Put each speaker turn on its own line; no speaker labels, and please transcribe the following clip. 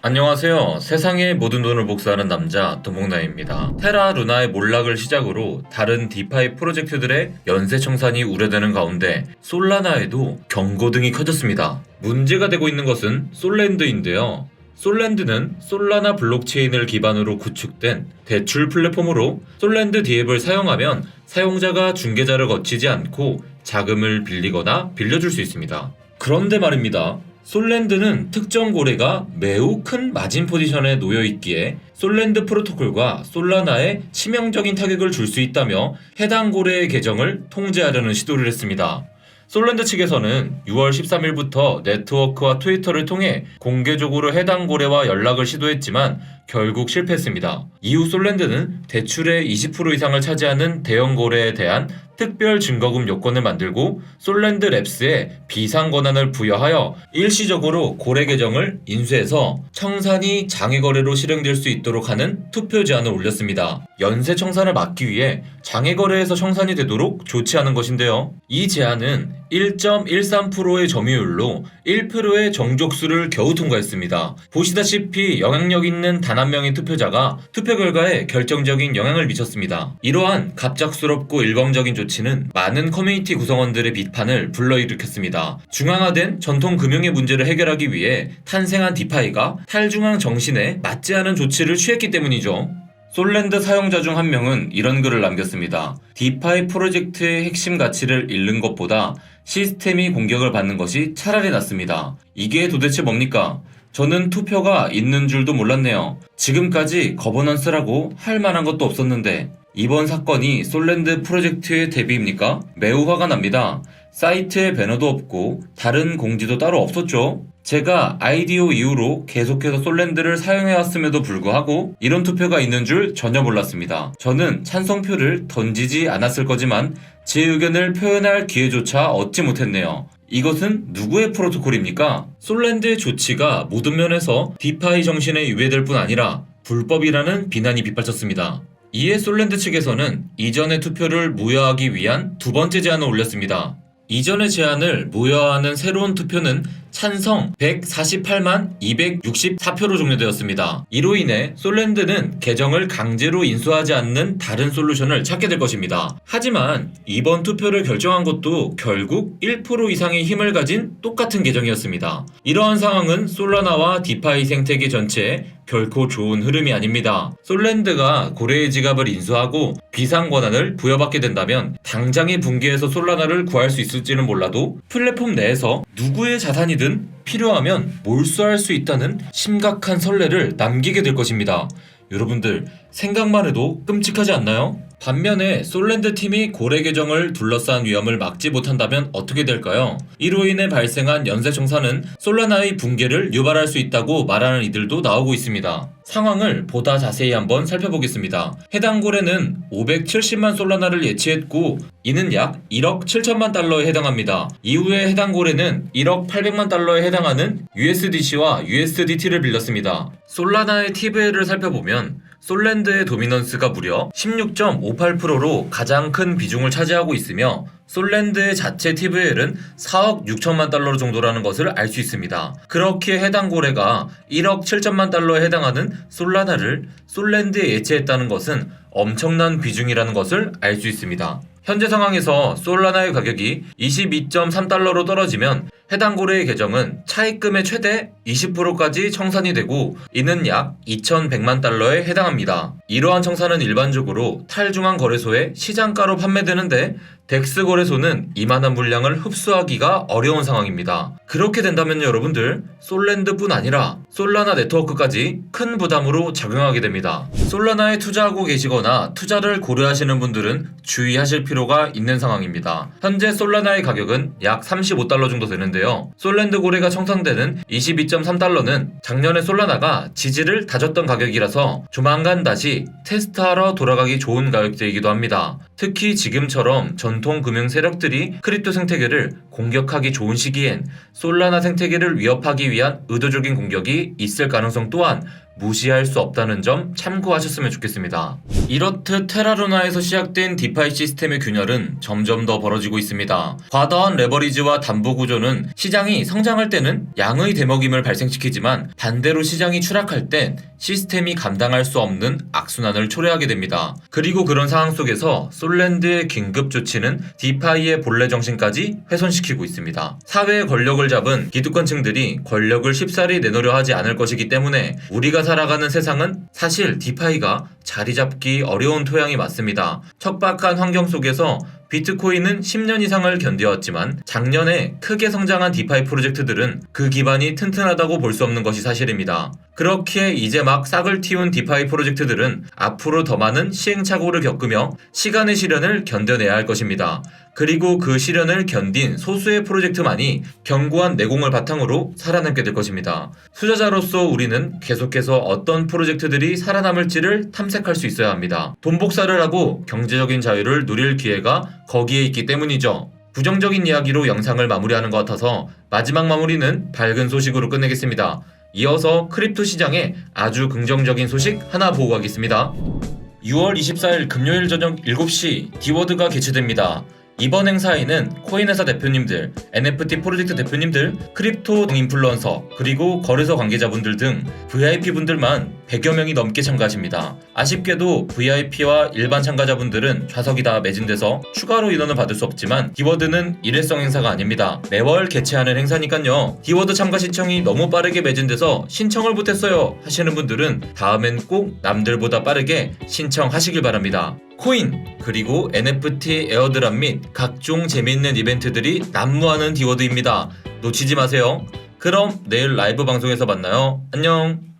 안녕하세요. 세상의 모든 돈을 복사하는 남자 도목나입니다. 테라 루나의 몰락을 시작으로 다른 디파이 프로젝트들의 연쇄 청산이 우려되는 가운데 솔라나에도 경고등이 켜졌습니다. 문제가 되고 있는 것은 솔랜드인데요. 솔랜드는 솔라나 블록체인을 기반으로 구축된 대출 플랫폼으로 솔랜드 디앱을 사용하면 사용자가 중개자를 거치지 않고 자금을 빌리거나 빌려줄 수 있습니다. 그런데 말입니다. 솔랜드는 특정 고래가 매우 큰 마진 포지션에 놓여 있기에 솔랜드 프로토콜과 솔라나에 치명적인 타격을 줄 수 있다며 해당 고래의 계정을 통제하려는 시도를 했습니다. 솔랜드 측에서는 6월 13일부터 네트워크와 트위터를 통해 공개적으로 해당 고래와 연락을 시도했지만 결국 실패했습니다. 이후 솔랜드는 대출의 20% 이상을 차지하는 대형 고래에 대한 특별 증거금 요건을 만들고 솔랜드 랩스에 비상 권한을 부여하여 일시적으로 고래 계정을 인수해서 청산이 장외 거래로 실행될 수 있도록 하는 투표 제안을 올렸습니다. 연쇄 청산을 막기 위해 장외 거래에서 청산이 되도록 조치하는 것인데요. 이 제안은 1.13%의 점유율로 1%의 정족수를 겨우 통과했습니다. 보시다시피 영향력 있는 단 한 명의 투표자가 투표 결과에 결정적인 영향을 미쳤습니다. 이러한 갑작스럽고 일방적인 조치는 많은 커뮤니티 구성원들의 비판을 불러일으켰습니다. 중앙화된 전통 금융의 문제를 해결하기 위해 탄생한 디파이가 탈중앙 정신에 맞지 않은 조치를 취했기 때문이죠. 솔랜드 사용자 중 한 명은 이런 글을 남겼습니다. 디파이 프로젝트의 핵심 가치를 잃는 것보다 시스템이 공격을 받는 것이 차라리 낫습니다. 이게 도대체 뭡니까? 저는 투표가 있는 줄도 몰랐네요. 지금까지 거버넌스라고 할 만한 것도 없었는데 이번 사건이 솔랜드 프로젝트의 대비입니까? 매우 화가 납니다. 사이트에 배너도 없고 다른 공지도 따로 없었죠. 제가 IDO 이후로 계속해서 솔랜드를 사용해왔음에도 불구하고 이런 투표가 있는 줄 전혀 몰랐습니다. 저는 찬성표를 던지지 않았을 거지만 제 의견을 표현할 기회조차 얻지 못했네요. 이것은 누구의 프로토콜입니까? 솔랜드의 조치가 모든 면에서 디파이 정신에 유배될 뿐 아니라 불법이라는 비난이 빗발쳤습니다. 이에 솔랜드 측에서는 이전의 투표를 무효하기 위한 두 번째 제안을 올렸습니다. 이전의 제안을 무효화하는 새로운 투표는 찬성 148만 264표로 종료되었습니다. 이로 인해 솔랜드는 계정을 강제로 인수하지 않는 다른 솔루션을 찾게 될 것입니다. 하지만 이번 투표를 결정한 것도 결국 1% 이상의 힘을 가진 똑같은 계정이었습니다. 이러한 상황은 솔라나와 디파이 생태계 전체에 결코 좋은 흐름이 아닙니다. 솔랜드가 고래의 지갑을 인수하고 비상 권한을 부여받게 된다면 당장의 붕괴에서 솔라나를 구할 수 있을지는 몰라도 플랫폼 내에서 누구의 자산이든 필요하면 몰수할 수 있다는 심각한 선례를 남기게 될 것입니다. 여러분들 생각만 해도 끔찍하지 않나요? 반면에 솔랜드 팀이 고래 계정을 둘러싼 위험을 막지 못한다면 어떻게 될까요? 이로 인해 발생한 연쇄 청산은 솔라나의 붕괴를 유발할 수 있다고 말하는 이들도 나오고 있습니다. 상황을 보다 자세히 한번 살펴보겠습니다. 해당 고래는 570만 솔라나를 예치했고 이는 약 1억 7천만 달러에 해당합니다. 이후에 해당 고래는 1억 800만 달러에 해당하는 USDC와 USDT를 빌렸습니다. 솔라나의 TVL을 살펴보면 솔랜드의 도미넌스가 무려 16.58%로 가장 큰 비중을 차지하고 있으며 솔랜드의 자체 TVL은 4억 6천만 달러 정도라는 것을 알 수 있습니다. 그렇게 해당 고래가 1억 7천만 달러에 해당하는 솔라나를 솔랜드에 예치했다는 것은 엄청난 비중이라는 것을 알 수 있습니다. 현재 상황에서 솔라나의 가격이 22.3달러로 떨어지면 해당 고래의 계정은 차입금의 최대 20%까지 청산이 되고 이는 약 2,100만 달러에 해당합니다. 이러한 청산은 일반적으로 탈중앙 거래소에 시장가로 판매되는데 덱스 거래소는 이만한 물량을 흡수하기가 어려운 상황입니다. 그렇게 된다면 여러분들 솔랜드뿐 아니라 솔라나 네트워크까지 큰 부담으로 작용하게 됩니다. 솔라나에 투자하고 계시거나 투자를 고려하시는 분들은 주의하실 필요가 있는 상황입니다. 현재 솔라나의 가격은 약 35달러 정도 되는데요. 솔랜드 고래가 청산되는 22.3달러는 작년에 솔라나가 지지를 다졌던 가격이라서 조만간 다시 테스트하러 돌아가기 좋은 가격대이기도 합니다. 특히 지금처럼 전통 금융 세력들이 크립토 생태계를 공격하기 좋은 시기엔 솔라나 생태계를 위협하기 위한 의도적인 공격이 있을 가능성 또한 무시할 수 없다는 점 참고하셨으면 좋겠습니다. 이렇듯 테라루나에서 시작된 디파이 시스템의 균열은 점점 더 벌어지고 있습니다. 과다한 레버리지와 담보 구조는 시장이 성장할 때는 양의 대먹임을 발생시키지만 반대로 시장이 추락할 땐 시스템이 감당할 수 없는 악순환을 초래하게 됩니다. 그리고 그런 상황 속에서 솔랜드의 긴급 조치는 디파이의 본래 정신까지 훼손시키고 있습니다. 사회의 권력을 잡은 기득권층들이 권력을 쉽사리 내놓으려 하지 않을 것이기 때문에 우리가 살아가는 세상은 사실 디파이가 자리 잡기 어려운 토양이 맞습니다. 척박한 환경 속에서 비트코인은 10년 이상을 견뎌왔지만 작년에 크게 성장한 디파이 프로젝트들은 그 기반이 튼튼하다고 볼 수 없는 것이 사실입니다. 그렇기에 이제 막 싹을 틔운 디파이 프로젝트들은 앞으로 더 많은 시행착오를 겪으며 시간의 시련을 견뎌내야 할 것입니다. 그리고 그 시련을 견딘 소수의 프로젝트만이 견고한 내공을 바탕으로 살아남게 될 것입니다. 투자자로서 우리는 계속해서 어떤 프로젝트들이 살아남을지를 탐색할 수 있어야 합니다. 돈 복사를 하고 경제적인 자유를 누릴 기회가 거기에 있기 때문이죠. 부정적인 이야기로 영상을 마무리하는 것 같아서 마지막 마무리는 밝은 소식으로 끝내겠습니다. 이어서 크립토 시장에 아주 긍정적인 소식 하나 보고 가겠습니다. 6월 24일 금요일 저녁 7시 디워드가 개최됩니다. 이번 행사에는 코인회사 대표님들, NFT 프로젝트 대표님들, 크립토 인플루언서, 그리고 거래소 관계자분들 등 VIP분들만 100여 명이 넘게 참가하십니다. 아쉽게도 VIP와 일반 참가자분들은 좌석이 다 매진돼서 추가로 인원을 받을 수 없지만 디워드는 일회성 행사가 아닙니다. 매월 개최하는 행사니깐요. 디워드 참가 신청이 너무 빠르게 매진돼서 신청을 못했어요 하시는 분들은 다음엔 꼭 남들보다 빠르게 신청하시길 바랍니다. 코인, 그리고 NFT 에어드랍 및 각종 재미있는 이벤트들이 난무하는 디워드입니다. 놓치지 마세요. 그럼 내일 라이브 방송에서 만나요. 안녕.